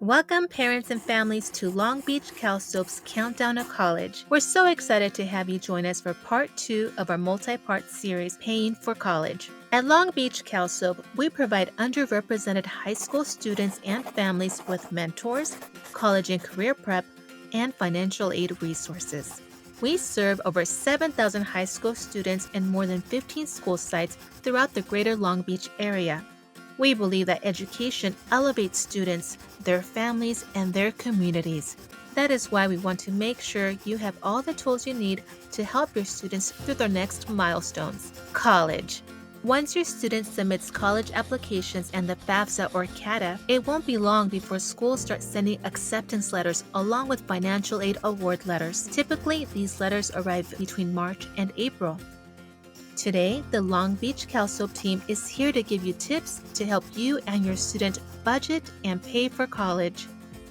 Welcome, parents and families, to Long Beach CalSoap's Countdown to College. We're so excited to have you join us for part 2 of our multi-part series, Paying for College. At Long Beach CalSoap, we provide underrepresented high school students and families with mentors, college and career prep, and financial aid resources. We serve over 7,000 high school students in more than 15 school sites throughout the greater Long Beach area. We believe that education elevates students, their families, and their communities. That is why we want to make sure you have all the tools you need to help your students through their next milestones. College. Once your student submits college applications and the FAFSA or CATA, it won't be long before schools start sending acceptance letters along with financial aid award letters. Typically, these letters arrive between March and April. Today, the Long Beach CalSoap team is here to give you tips to help you and your student budget and pay for college.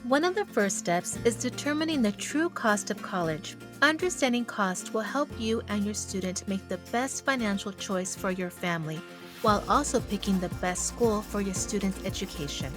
One of the first steps is determining the true cost of college. Understanding cost will help you and your student make the best financial choice for your family, while also picking the best school for your student's education.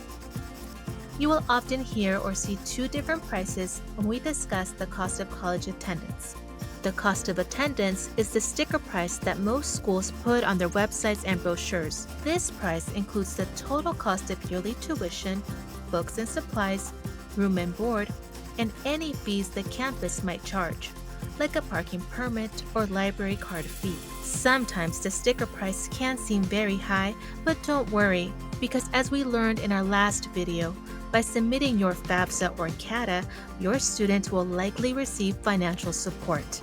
You will often hear or see two different prices when we discuss the cost of college attendance. The cost of attendance is the sticker price that most schools put on their websites and brochures. This price includes the total cost of yearly tuition, books and supplies, room and board, and any fees the campus might charge, like a parking permit or library card fee. Sometimes the sticker price can seem very high, but don't worry, because as we learned in our last video, by submitting your FAFSA or CATA, your student will likely receive financial support.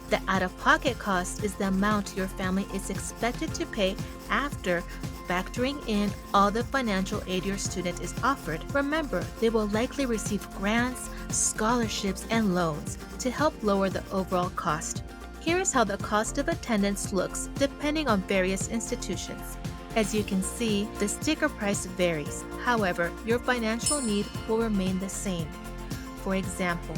The out-of-pocket cost is the amount your family is expected to pay after factoring in all the financial aid your student is offered. Remember, they will likely receive grants, scholarships, and loans to help lower the overall cost. Here is how the cost of attendance looks depending on various institutions. As you can see, the sticker price varies. However, your financial need will remain the same. For example,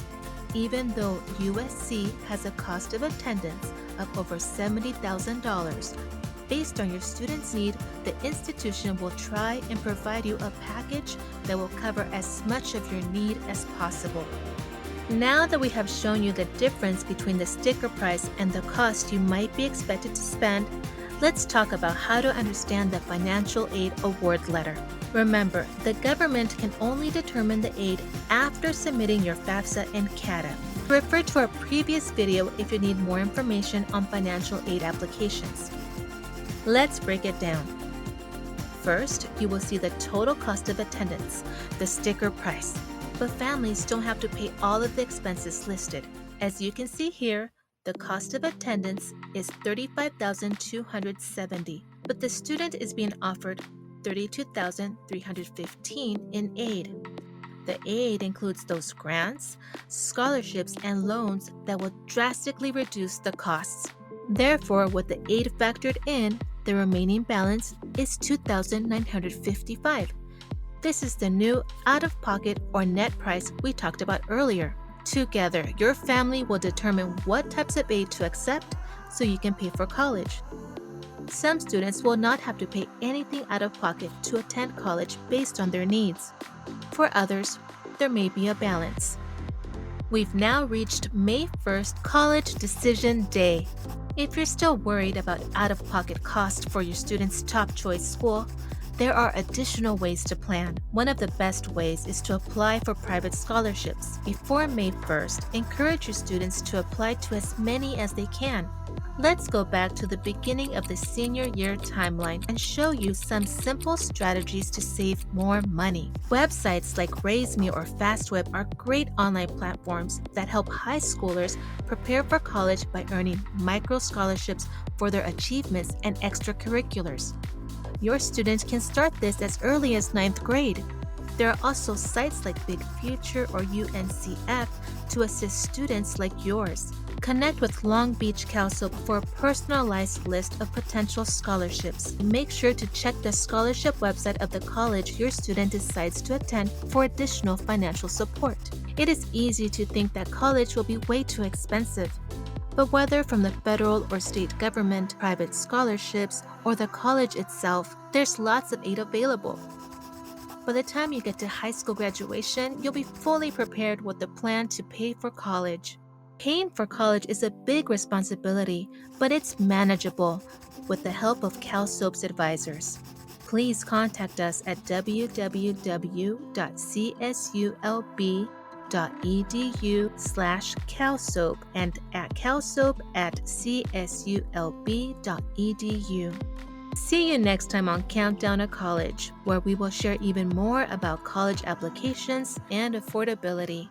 even though USC has a cost of attendance of over $70,000, based on your student's need, the institution will try and provide you a package that will cover as much of your need as possible. Now that we have shown you the difference between the sticker price and the cost you might be expected to spend, let's talk about how to understand the financial aid award letter. Remember, the government can only determine the aid after submitting your FAFSA and CATA. Refer to our previous video if you need more information on financial aid applications. Let's break it down. First, you will see the total cost of attendance, the sticker price. But families don't have to pay all of the expenses listed. As you can see here, the cost of attendance is $35,270, but the student is being offered $32,315 in aid. The aid includes those grants, scholarships, and loans that will drastically reduce the costs. Therefore, with the aid factored in, the remaining balance is $2,955. This is the new out-of-pocket or net price we talked about earlier. Together, your family will determine what types of aid to accept so you can pay for college. Some students will not have to pay anything out of pocket to attend college based on their needs. For others, there may be a balance. We've now reached May 1st, College Decision Day. If you're still worried about out-of-pocket costs for your student's top choice school, there are additional ways to plan. One of the best ways is to apply for private scholarships. Before May 1st, encourage your students to apply to as many as they can. Let's go back to the beginning of the senior year timeline and show you some simple strategies to save more money. Websites like RaiseMe or FastWeb are great online platforms that help high schoolers prepare for college by earning micro scholarships for their achievements and extracurriculars. Your student can start this as early as 9th grade. There are also sites like Big Future or UNCF to assist students like yours. Connect with Long Beach CalSoap for a personalized list of potential scholarships. Make sure to check the scholarship website of the college your student decides to attend for additional financial support. It is easy to think that college will be way too expensive. But whether from the federal or state government, private scholarships, or the college itself, there's lots of aid available. By the time you get to high school graduation, you'll be fully prepared with a plan to pay for college. Paying for college is a big responsibility, but it's manageable with the help of CalSoap's advisors. Please contact us at www.csulb.edu/calsoap and at calsoap@csulb.edu. See you next time on Countdown to College, where we will share even more about college applications and affordability.